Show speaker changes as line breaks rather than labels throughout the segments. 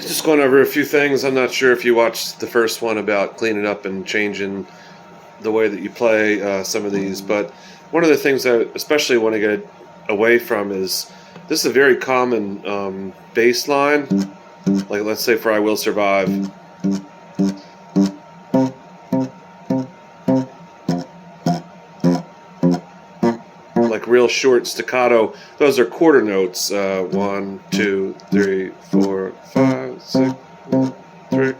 Just going over a few things. I'm not sure if you watched the first one about cleaning up and changing the way that you play some of these, but one of the things that I especially want to get away from is this is a very common bass line. Like, let's say for I Will Survive. Like real short staccato. Those are quarter notes. 1, 2, 3, 4, 5, 6, 1, 3.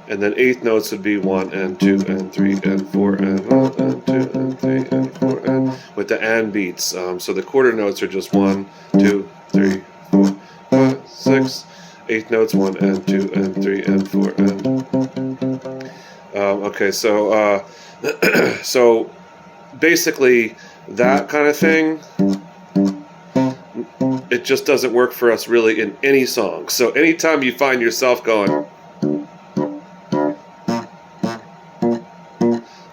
And then eighth notes would be 1 and 2 and 3 and 4 and 1 and 2 and 3 and 4 and with the and beats. So the quarter notes are just 1, 2, 3, 4, 5, 6. Eighth notes 1 and 2 and 3 and 4 and okay, so so basically that kind of thing, it just doesn't work for us really in any song. So anytime you find yourself going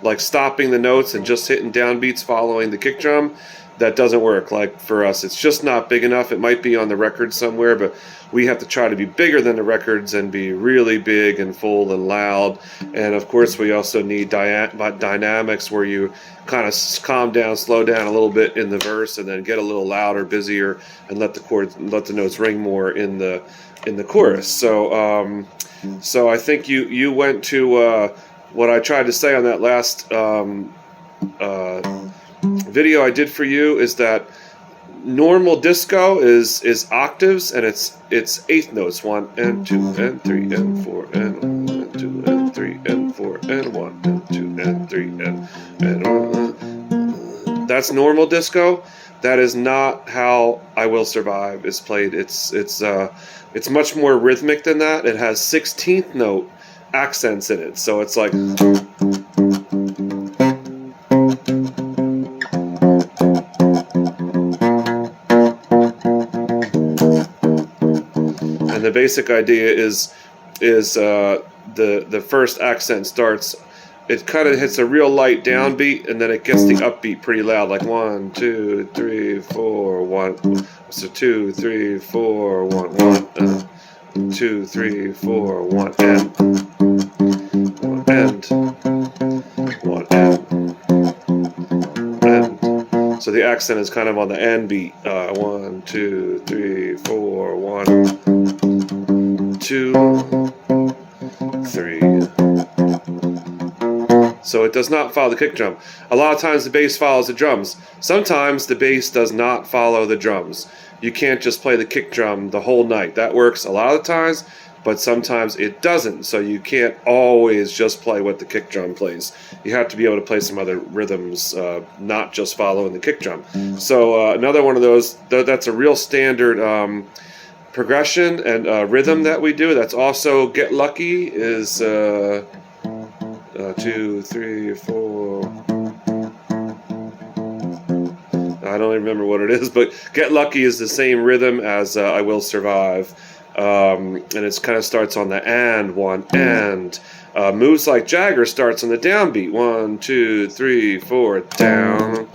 like stopping the notes and just hitting downbeats following the kick drum, that doesn't work. Like for us, it's just not big enough. It might be on the record somewhere, but we have to try to be bigger than the records and be really big and full and loud. And of course, we also need dynamics where you kind of calm down, slow down a little bit in the verse, and then get a little louder, busier, and let the notes ring more in the chorus. So so I think you went to what I tried to say on that last video I did for you is that normal disco is octaves, and it's eighth notes, 1 and 2 and 3 and 4 and 1 and 2 and 3 and 4 and 1 and 2 and 3 and that's normal disco. That is not how I Will Survive is played. It's much more rhythmic than that. It has 16th note accents in it, so it's like, and the basic idea is the first accent starts, it kind of hits a real light downbeat, and then it gets the upbeat pretty loud, like 1, 2, 3, 4, 1. So 2, 3, 4, 1, 1, 2, 3, 4, 1, and 1 and 1 and. So the accent is kind of on the end beat. 1, 2, 3, 4, 1, 2, 3. So it does not follow the kick drum. A lot of times the bass follows the drums. Sometimes the bass does not follow the drums. You can't just play the kick drum the whole night. That works a lot of the times, but sometimes it doesn't. So you can't always just play what the kick drum plays. You have to be able to play some other rhythms, not just following the kick drum. So another one of those, that's a real standard progression and rhythm that we do. That's also Get Lucky is 2, 3, 4. I don't even remember what it is, but Get Lucky is the same rhythm as I Will Survive. And it kind of starts on the and 1 and. Moves Like Jagger starts on the downbeat. 1, 2, 3, 4, down,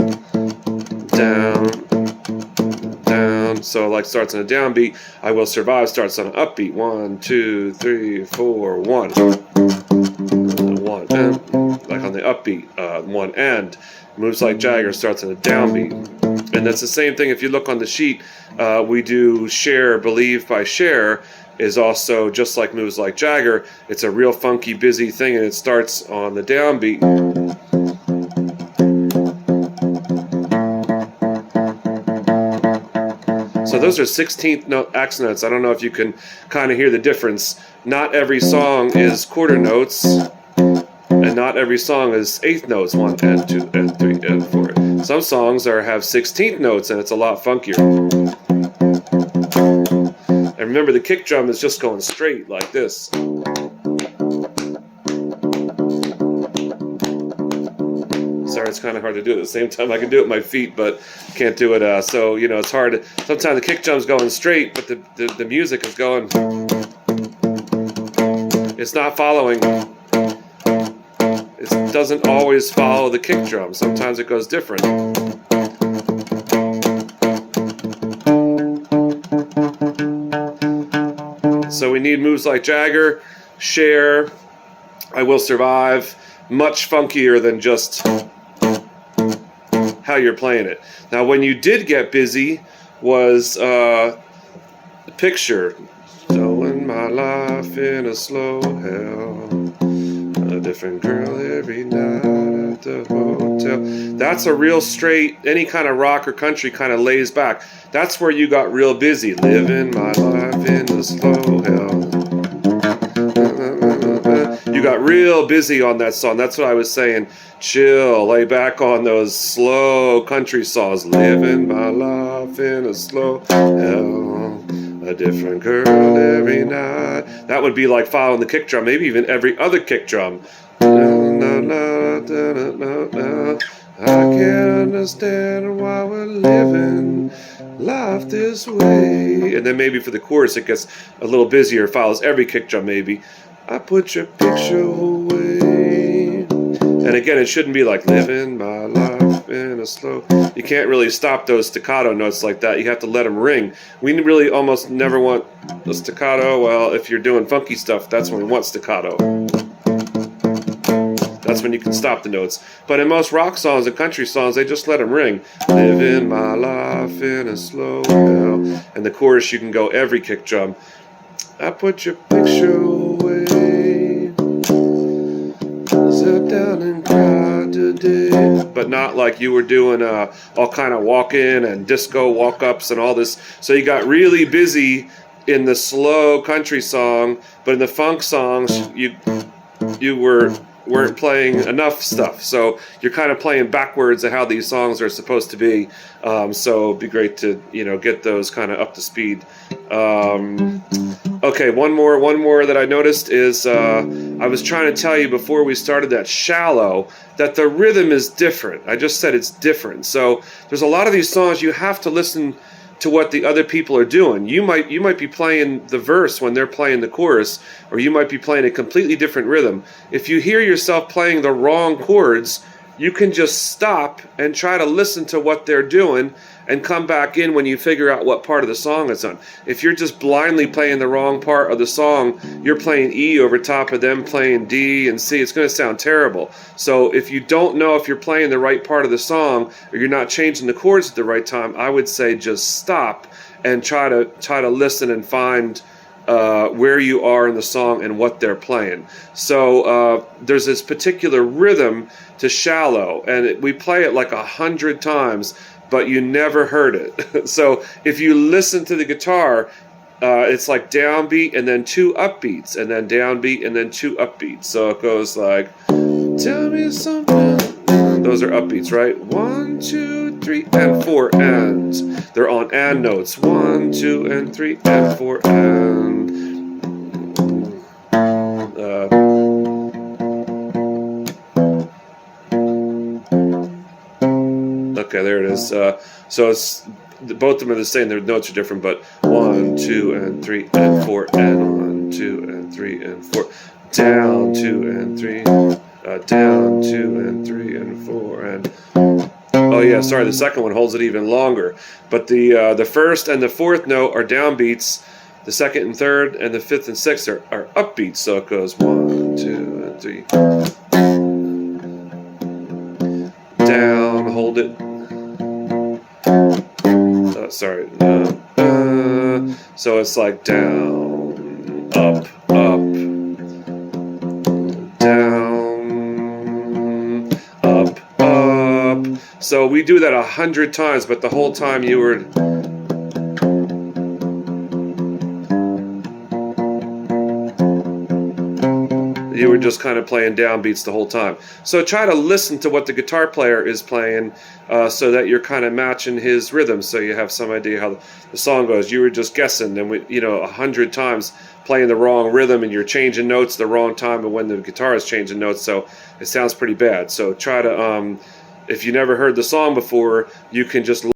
down, down. So like starts on a downbeat. I Will Survive starts on an upbeat. 1, 2, 3, 4, 1. 1 and, like on the upbeat, 1 and. Moves Like Jagger starts on a downbeat. And that's the same thing if you look on the sheet. We do Cher, Believe by Cher is also just like Moves Like Jagger. It's a real funky, busy thing, and it starts on the downbeat. So those are 16th note accents. I don't know if you can kind of hear the difference. Not every song is quarter notes. And not every song is eighth notes, 1 and 2 and 3 and 4. Some songs have 16th notes, and it's a lot funkier. And remember, the kick drum is just going straight like this. Sorry, it's kind of hard to do it at the same time. I can do it with my feet, but can't do it. So, you know, it's hard. Sometimes the kick drum's going straight, but the music is going. It's not following. It doesn't always follow the kick drum. Sometimes it goes different. So we need Moves Like Jagger, Cher, I Will Survive, much funkier than just how you're playing it. Now, when you did get busy was Picture. Showing my life in a slow hell, a different girl every night at the hotel. That's a real straight, any kind of rock or country kind of lays back. That's where you got real busy. Living my life in a slow hell. You got real busy on that song. That's what I was saying. Chill, lay back on those slow country songs. Living my life in a slow hell, a different girl every night. That would be like following the kick drum, maybe even every other kick drum. I can't understand why we're living life this way. And then maybe for the chorus it gets a little busier, follows every kick drum maybe. I put your picture away. And again, it shouldn't be like living my life in a slow. You can't really stop those staccato notes like that. You have to let them ring. We really almost never want the staccato. Well, if you're doing funky stuff, that's when we want staccato. That's when you can stop the notes. But in most rock songs and country songs, they just let them ring. Living my life in a slow hell. And the chorus, you can go every kick drum. I put your picture away. Sat down and cried today. But not like you were doing all kind of walk-in and disco walk-ups and all this. So you got really busy in the slow country song, but in the funk songs, you weren't playing enough stuff. So you're kind of playing backwards of how these songs are supposed to be. So it'd be great to get those kind of up to speed. Okay, one more that I noticed is I was trying to tell you before we started that Shallow that the rhythm is different. I just said it's different. So there's a lot of these songs you have to listen to what the other people are doing. You might be playing the verse when they're playing the chorus, or you might be playing a completely different rhythm. If you hear yourself playing the wrong chords, you can just stop and try to listen to what they're doing and come back in when you figure out what part of the song it's on. If you're just blindly playing the wrong part of the song, you're playing E over top of them playing D and C. It's going to sound terrible. So if you don't know if you're playing the right part of the song, or you're not changing the chords at the right time, I would say just stop and try to listen and find where you are in the song and what they're playing. So there's this particular rhythm to Shallow, and we play it like 100 times, but you never heard it. So if you listen to the guitar, it's like downbeat and then 2 upbeats, and then downbeat and then 2 upbeats. So it goes like, tell me something. Those are upbeats, right? 1, 2, 3, and 4, and they're on and notes. 1, 2, and 3, and 4, and okay, there it is. So it's both of them are the same. Their notes are different, but 1, 2, and 3, and 4, and 1, 2, and 3, and 4, down 2 and 3, down 2 and 3 and 4, and oh yeah, sorry, the second one holds it even longer. But the first and the fourth note are downbeats. The second and third and the fifth and sixth are upbeats. So it goes 1, 2, and 3. Down, hold it. Sorry. So it's like down, up, down, up. So we do that 100 times, but the whole time you were just kind of playing downbeats the whole time. So try to listen to what the guitar player is playing, so that you're kind of matching his rhythm, so you have some idea how the song goes. You were just guessing, and 100 times playing the wrong rhythm, and you're changing notes the wrong time, and when the guitar is changing notes, so it sounds pretty bad. So try to, if you never heard the song before, you can just